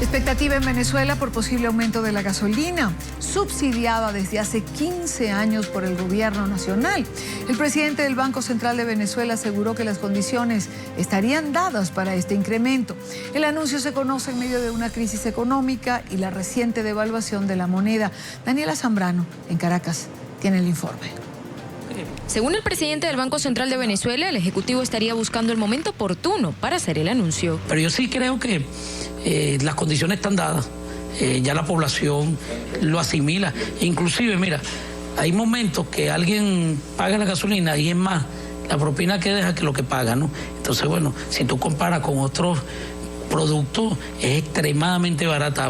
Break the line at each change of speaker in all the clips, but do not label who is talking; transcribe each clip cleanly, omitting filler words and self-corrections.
Expectativa en Venezuela por posible aumento de la gasolina, subsidiada desde hace 15 años por el gobierno nacional. El presidente del Banco Central de Venezuela aseguró que las condiciones estarían dadas para este incremento. El anuncio se conoce en medio de una crisis económica y la reciente devaluación de la moneda. Daniela Zambrano, en Caracas, tiene el informe.
Según el presidente del Banco Central de Venezuela, el Ejecutivo estaría buscando el momento oportuno para hacer el anuncio.
Pero yo sí creo que las condiciones están dadas, ya la población lo asimila. Inclusive, mira, hay momentos que alguien paga la gasolina y es más la propina que deja que lo que paga, ¿no? Entonces, bueno, si tú comparas con otros productos, es extremadamente barata.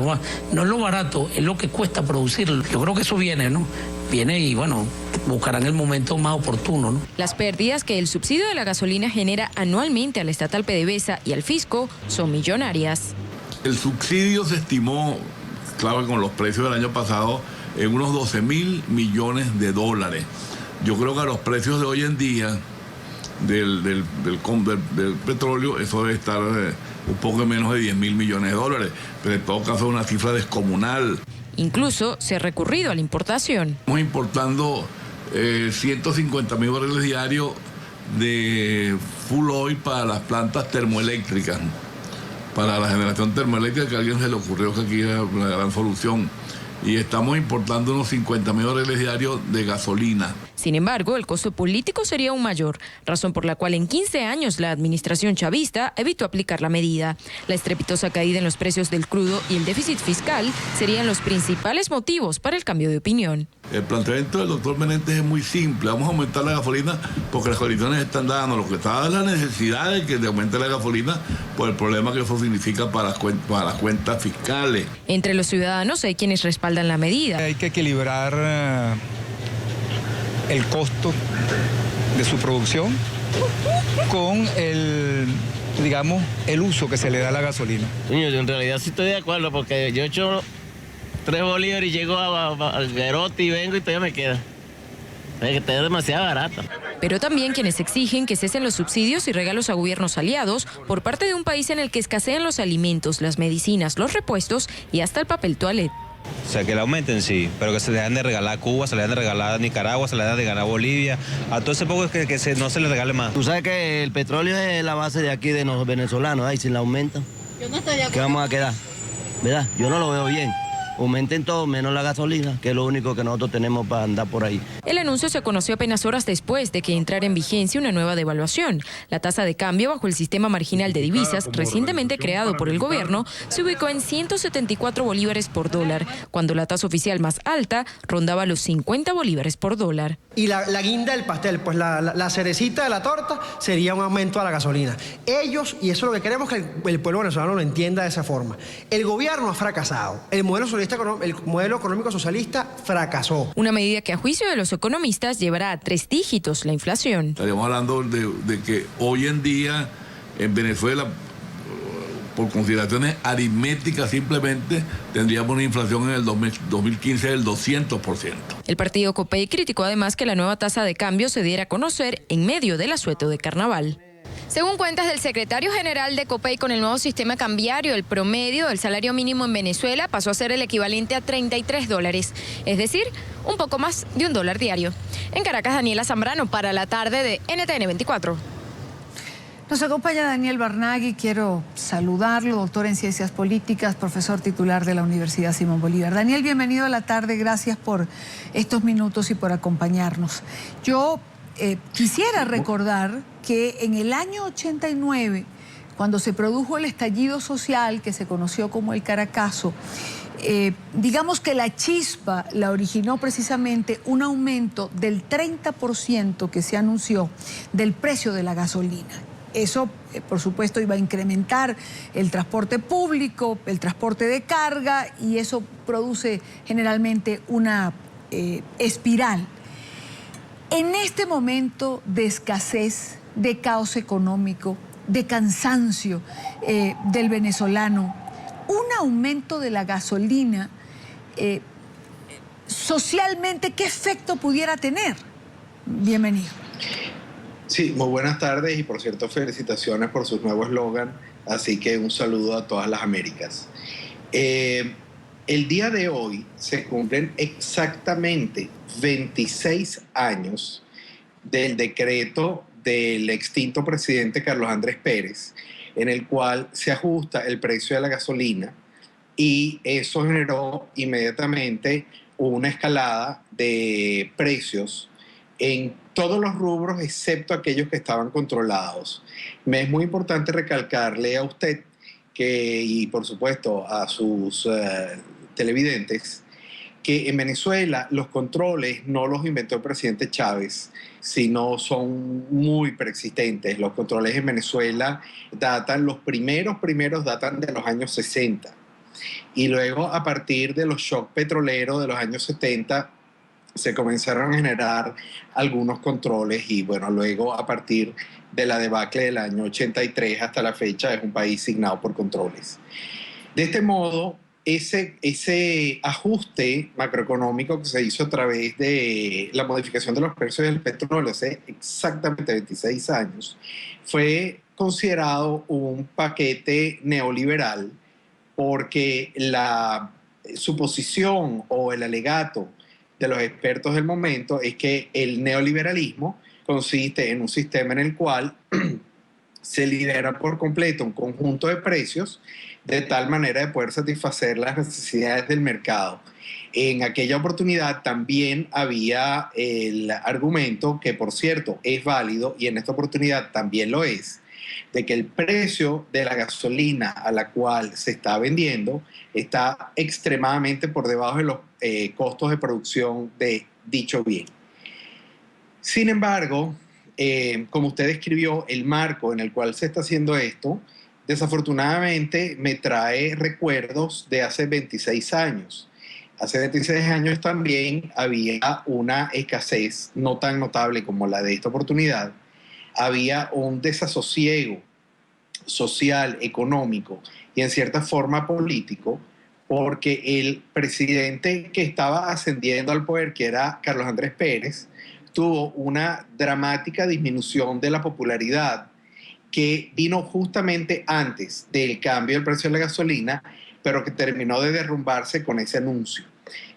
No es lo barato, es lo que cuesta producirlo. Yo creo que eso viene, ¿no? Viene y, bueno, buscarán el momento más oportuno, ¿no?
Las pérdidas que el subsidio de la gasolina genera anualmente a la estatal PDVSA y al fisco son millonarias.
El subsidio se estimó, claro, con los precios del año pasado, en unos 12.000 millones de dólares. Yo creo que a los precios de hoy en día del petróleo, eso debe estar un poco menos de 10.000 millones de dólares, pero en todo caso es una cifra descomunal.
Incluso se ha recurrido a la importación.
Estamos importando 150.000 barriles diarios de full oil para las plantas termoeléctricas, para la generación termoeléctrica, que a alguien se le ocurrió que aquí era una gran solución. Y estamos importando unos 50.000 barriles diarios de gasolina.
Sin embargo, el costo político sería aún mayor, razón por la cual en 15 años la administración chavista evitó aplicar la medida. La estrepitosa caída en los precios del crudo y el déficit fiscal serían los principales motivos para el cambio de opinión.
El planteamiento del doctor Menéndez es muy simple. Vamos a aumentar la gasolina porque las condiciones están dando. Lo que está es la necesidad de que aumente la gasolina por el problema que eso significa para las cuentas fiscales.
Entre los ciudadanos hay quienes respaldan la medida.
Hay que equilibrar el costo de su producción con el uso que se le da a la gasolina.
Yo en realidad sí estoy de acuerdo porque yo he hecho 3 bolívares y llego a Guerote y vengo y todavía me queda. Es que está demasiado barata.
Pero también quienes exigen que cesen los subsidios y regalos a gobiernos aliados por parte de un país en el que escasean los alimentos, las medicinas, los repuestos y hasta el papel toalete.
O sea, que la aumenten, sí, pero que se le dejan de regalar a Cuba, se le dejan de regalar a Nicaragua, se le dejan de regalar a Bolivia. A todo ese poco es que no se le regale más.
Tú sabes que el petróleo es la base de aquí de los venezolanos, y si la aumentan, yo no estoy de acuerdo. ¿Qué vamos a quedar? ¿Verdad? Yo no lo veo bien. Aumenten todo, menos la gasolina, que es lo único que nosotros tenemos para andar por ahí.
El anuncio se conoció apenas horas después de que entrara en vigencia una nueva devaluación. La tasa de cambio bajo el sistema marginal de divisas, recientemente creado por el gobierno, se ubicó en 174 bolívares por dólar, cuando la tasa oficial más alta rondaba los 50 bolívares por dólar.
Y la guinda del pastel, pues la cerecita de la torta sería un aumento a la gasolina. Ellos, y eso es lo que queremos que el pueblo venezolano lo entienda de esa forma, el gobierno ha fracasado, el modelo económico socialista fracasó.
Una medida que a juicio de los economistas llevará a 3 dígitos la inflación.
Estaríamos hablando de que hoy en día en Venezuela, por consideraciones aritméticas simplemente, tendríamos una inflación en el 2015 del 200%.
El partido COPEI criticó además que la nueva tasa de cambio se diera a conocer en medio del asueto de carnaval. Según cuentas del secretario general de COPEI, con el nuevo sistema cambiario, el promedio del salario mínimo en Venezuela pasó a ser el equivalente a $33, es decir, un poco más de $1 diario. En Caracas, Daniela Zambrano para la tarde de NTN 24.
Nos acompaña Daniel Barnaghi, quiero saludarlo, doctor en Ciencias Políticas, profesor titular de la Universidad Simón Bolívar. Daniel, bienvenido a la tarde, gracias por estos minutos y por acompañarnos. Yo quisiera recordar que en el año 89, cuando se produjo el estallido social que se conoció como el Caracazo, digamos que la chispa la originó precisamente un aumento del 30% que se anunció del precio de la gasolina. Eso, por supuesto, iba a incrementar el transporte público, el transporte de carga, y eso produce generalmente una espiral. En este momento de escasez, de caos económico, de cansancio del venezolano, un aumento de la gasolina, socialmente, ¿qué efecto pudiera tener? Bienvenido.
Sí, muy buenas tardes y por cierto felicitaciones por su nuevo eslogan, así que un saludo a todas las Américas. El día de hoy se cumplen exactamente 26 años del decreto del extinto presidente Carlos Andrés Pérez, en el cual se ajusta el precio de la gasolina, y eso generó inmediatamente una escalada de precios en todos los rubros excepto aquellos que estaban controlados. Me es muy importante recalcarle a usted y por supuesto a sus televidentes, que en Venezuela los controles no los inventó el presidente Chávez, sino son muy preexistentes. Los controles en Venezuela los primeros datan de los años 60. Y luego, a partir de los shocks petroleros de los años 70, se comenzaron a generar algunos controles, y bueno, luego a partir de la debacle del año 83 hasta la fecha es un país signado por controles. De este modo, ese ajuste macroeconómico que se hizo a través de la modificación de los precios del petróleo hace exactamente 26 años, fue considerado un paquete neoliberal, porque la suposición o el alegato de los expertos del momento es que el neoliberalismo consiste en un sistema en el cual se lidera por completo un conjunto de precios de tal manera de poder satisfacer las necesidades del mercado. En aquella oportunidad también había el argumento, que por cierto es válido y en esta oportunidad también lo es, de que el precio de la gasolina a la cual se está vendiendo está extremadamente por debajo de los costos de producción de dicho bien. Sin embargo, como usted describió, el marco en el cual se está haciendo esto, desafortunadamente me trae recuerdos de hace 26 años. Hace 26 años también había una escasez no tan notable como la de esta oportunidad. Había un desasosiego social, económico y en cierta forma político, porque el presidente que estaba ascendiendo al poder, que era Carlos Andrés Pérez, tuvo una dramática disminución de la popularidad que vino justamente antes del cambio del precio de la gasolina, pero que terminó de derrumbarse con ese anuncio.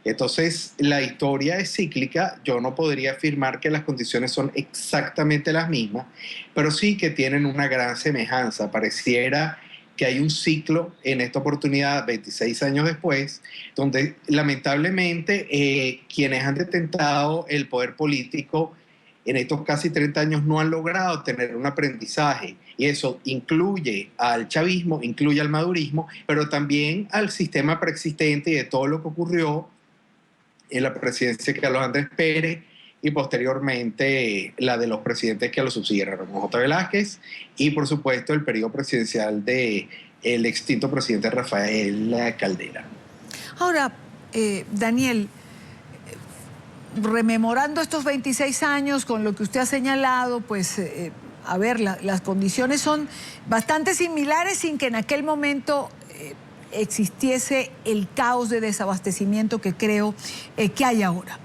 Entonces, la historia es cíclica. Yo no podría afirmar que las condiciones son exactamente las mismas, pero sí que tienen una gran semejanza. Pareciera que hay un ciclo en esta oportunidad, 26 años después, donde lamentablemente quienes han detentado el poder político en estos casi 30 años no han logrado tener un aprendizaje, y eso incluye al chavismo, incluye al madurismo, pero también al sistema preexistente y de todo lo que ocurrió en la presidencia de Carlos Andrés Pérez y posteriormente la de los presidentes que lo subsiguieron, Ramón J. Velázquez, y por supuesto el periodo presidencial del extinto presidente Rafael Caldera.
Ahora, Daniel, rememorando estos 26 años con lo que usted ha señalado, pues, a ver, las condiciones son bastante similares sin que en aquel momento existiese el caos de desabastecimiento que creo que hay ahora.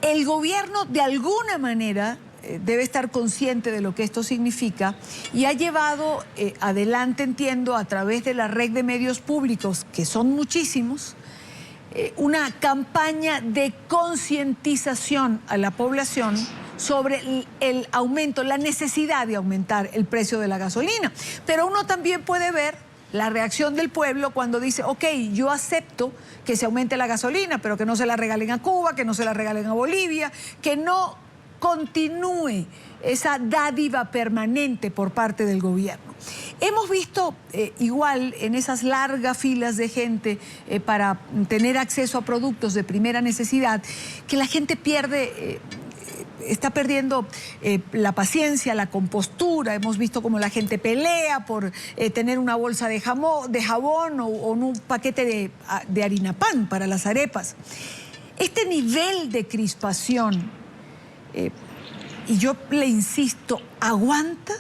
El gobierno, de alguna manera, debe estar consciente de lo que esto significa y ha llevado adelante, entiendo, a través de la red de medios públicos, que son muchísimos, una campaña de concientización a la población sobre el aumento, la necesidad de aumentar el precio de la gasolina. Pero uno también puede ver la reacción del pueblo cuando dice, ok, yo acepto que se aumente la gasolina, pero que no se la regalen a Cuba, que no se la regalen a Bolivia, que no continúe esa dádiva permanente por parte del gobierno. Hemos visto igual en esas largas filas de gente para tener acceso a productos de primera necesidad, que la gente está perdiendo la paciencia, la compostura. Hemos visto cómo la gente pelea por tener una bolsa de jabón o un paquete de harina pan para las arepas. Este nivel de crispación, y yo le insisto, ¿aguanta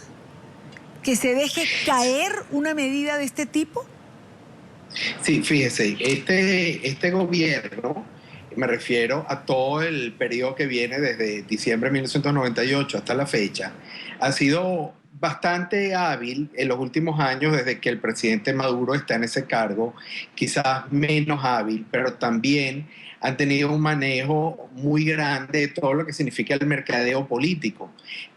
que se deje caer una medida de este tipo?
Sí, fíjese, este gobierno, me refiero a todo el periodo que viene desde diciembre de 1998 hasta la fecha, ha sido bastante hábil en los últimos años desde que el presidente Maduro está en ese cargo, quizás menos hábil, pero también han tenido un manejo muy grande de todo lo que significa el mercadeo político,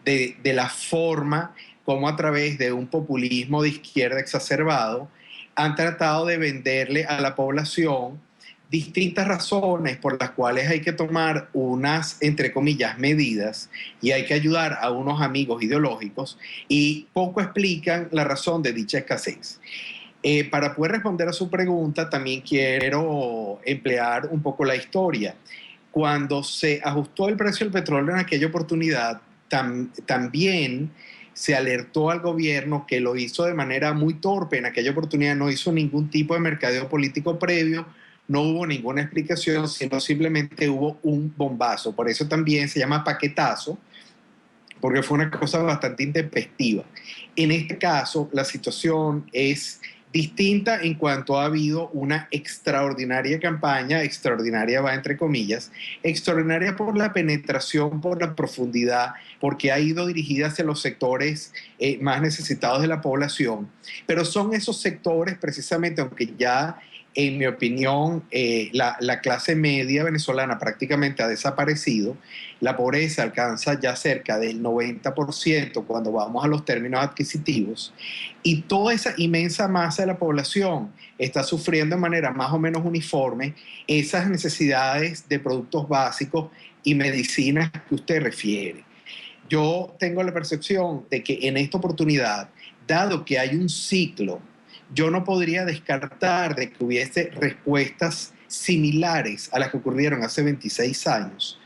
de la forma como a través de un populismo de izquierda exacerbado han tratado de venderle a la población distintas razones por las cuales hay que tomar unas, entre comillas, medidas y hay que ayudar a unos amigos ideológicos y poco explican la razón de dicha escasez. Para poder responder a su pregunta, también quiero emplear un poco la historia. Cuando se ajustó el precio del petróleo en aquella oportunidad, también se alertó al gobierno, que lo hizo de manera muy torpe. En aquella oportunidad no hizo ningún tipo de mercadeo político previo, no hubo ninguna explicación, sino simplemente hubo un bombazo. Por eso también se llama paquetazo, porque fue una cosa bastante intempestiva. En este caso, la situación es distinta en cuanto ha habido una extraordinaria campaña, extraordinaria va entre comillas, extraordinaria por la penetración, por la profundidad, porque ha ido dirigida hacia los sectores más necesitados de la población, pero son esos sectores precisamente, aunque ya en mi opinión la clase media venezolana prácticamente ha desaparecido, la pobreza alcanza ya cerca del 90% cuando vamos a los términos adquisitivos, y toda esa inmensa masa de la población está sufriendo de manera más o menos uniforme esas necesidades de productos básicos y medicinas que usted refiere. Yo tengo la percepción de que en esta oportunidad, dado que hay un ciclo, yo no podría descartar de que hubiese respuestas similares a las que ocurrieron hace 26 años,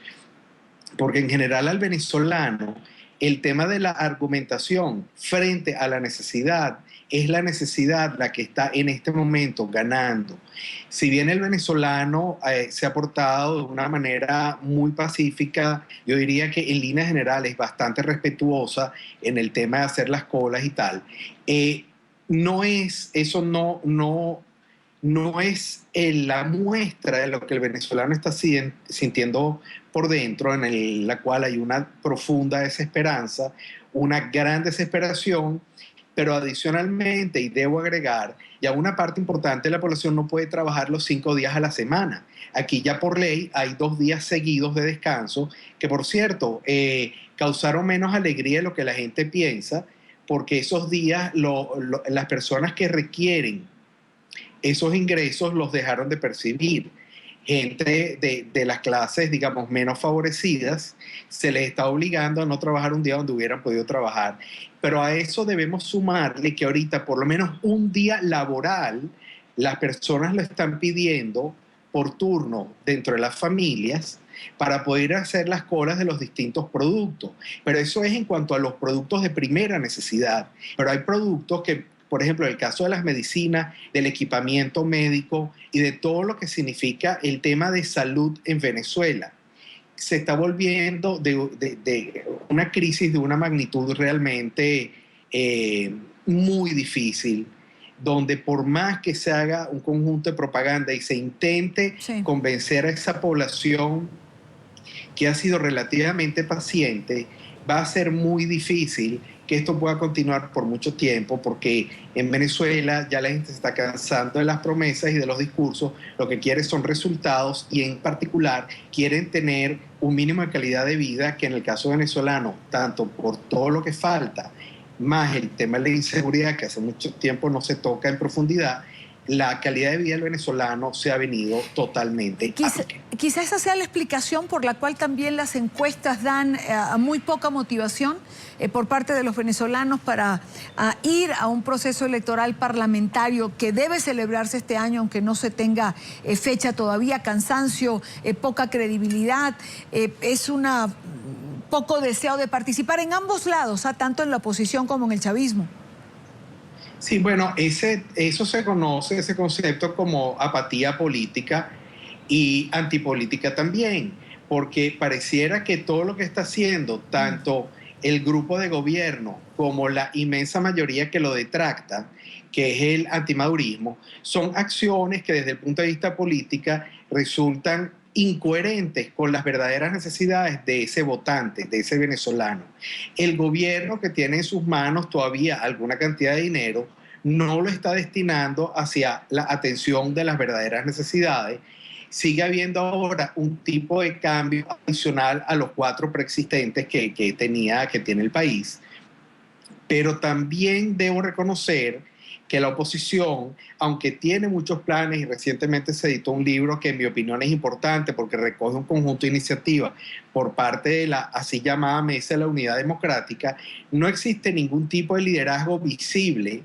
porque en general al venezolano el tema de la argumentación frente a la necesidad es la necesidad la que está en este momento ganando. Si bien el venezolano se ha portado de una manera muy pacífica, yo diría que en líneas generales bastante respetuosa en el tema de hacer las colas y tal, no es la muestra de lo que el venezolano está sintiendo por dentro, en la cual hay una profunda desesperanza, una gran desesperación, pero adicionalmente, y debo agregar, ya una parte importante de la población no puede trabajar los 5 días a la semana. Aquí ya por ley hay 2 días seguidos de descanso, que por cierto, causaron menos alegría de lo que la gente piensa, porque esos días las personas que requieren esos ingresos los dejaron de percibir. Gente de las clases, digamos, menos favorecidas, se les está obligando a no trabajar un día donde hubieran podido trabajar. Pero a eso debemos sumarle que ahorita por lo menos un día laboral las personas lo están pidiendo por turno dentro de las familias para poder hacer las colas de los distintos productos. Pero eso es en cuanto a los productos de primera necesidad. Pero hay productos que, por ejemplo, en el caso de las medicinas, del equipamiento médico y de todo lo que significa el tema de salud en Venezuela, se está volviendo de una crisis de una magnitud realmente muy difícil, donde por más que se haga un conjunto de propaganda y se intente convencer a esa población que ha sido relativamente paciente, va a ser muy difícil que esto pueda continuar por mucho tiempo, porque en Venezuela ya la gente se está cansando de las promesas y de los discursos, lo que quiere son resultados y en particular quieren tener un mínimo de calidad de vida que en el caso venezolano, tanto por todo lo que falta, más el tema de la inseguridad que hace mucho tiempo no se toca en profundidad, la calidad de vida del venezolano se ha venido totalmente
Quizá esa sea la explicación por la cual también las encuestas dan muy poca motivación por parte de los venezolanos para ir a un proceso electoral parlamentario que debe celebrarse este año, aunque no se tenga fecha todavía, cansancio, poca credibilidad, es una poco deseo de participar en ambos lados, tanto en la oposición como en el chavismo.
Sí, bueno, eso se conoce, ese concepto, como apatía política y antipolítica también, porque pareciera que todo lo que está haciendo tanto el grupo de gobierno como la inmensa mayoría que lo detracta, que es el antimadurismo, son acciones que desde el punto de vista política resultan incoherentes con las verdaderas necesidades de ese votante, de ese venezolano. El gobierno, que tiene en sus manos todavía alguna cantidad de dinero, no lo está destinando hacia la atención de las verdaderas necesidades. Sigue habiendo ahora un tipo de cambio adicional a los 4 preexistentes que tiene el país. Pero también debo reconocer que la oposición, aunque tiene muchos planes, y recientemente se editó un libro que en mi opinión es importante porque recoge un conjunto de iniciativas por parte de la así llamada Mesa de la Unidad Democrática, no existe ningún tipo de liderazgo visible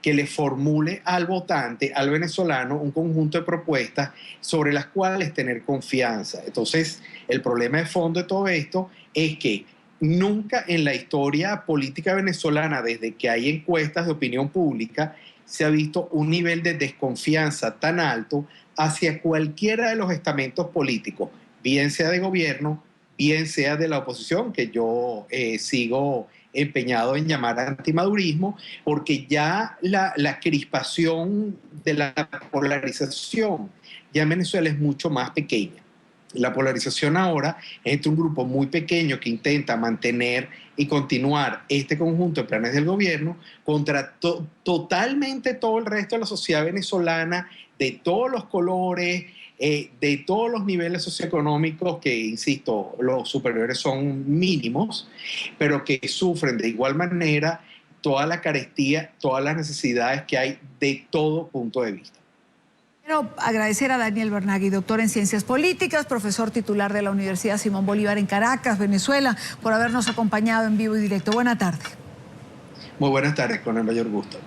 que le formule al votante, al venezolano, un conjunto de propuestas sobre las cuales tener confianza. Entonces, el problema de fondo de todo esto es que nunca en la historia política venezolana, desde que hay encuestas de opinión pública, se ha visto un nivel de desconfianza tan alto hacia cualquiera de los estamentos políticos, bien sea de gobierno, bien sea de la oposición, que yo sigo empeñado en llamar antimadurismo, porque ya la crispación de la polarización ya en Venezuela es mucho más pequeña. La polarización ahora es entre un grupo muy pequeño que intenta mantener y continuar este conjunto de planes del gobierno contra totalmente todo el resto de la sociedad venezolana, de todos los colores, de todos los niveles socioeconómicos, que, insisto, los superiores son mínimos, pero que sufren de igual manera toda la carestía, todas las necesidades que hay de todo punto de vista.
Quiero agradecer a Daniel Bernagui, doctor en Ciencias Políticas, profesor titular de la Universidad Simón Bolívar en Caracas, Venezuela, por habernos acompañado en vivo y directo. Buena tarde.
Muy buenas tardes, con el mayor gusto.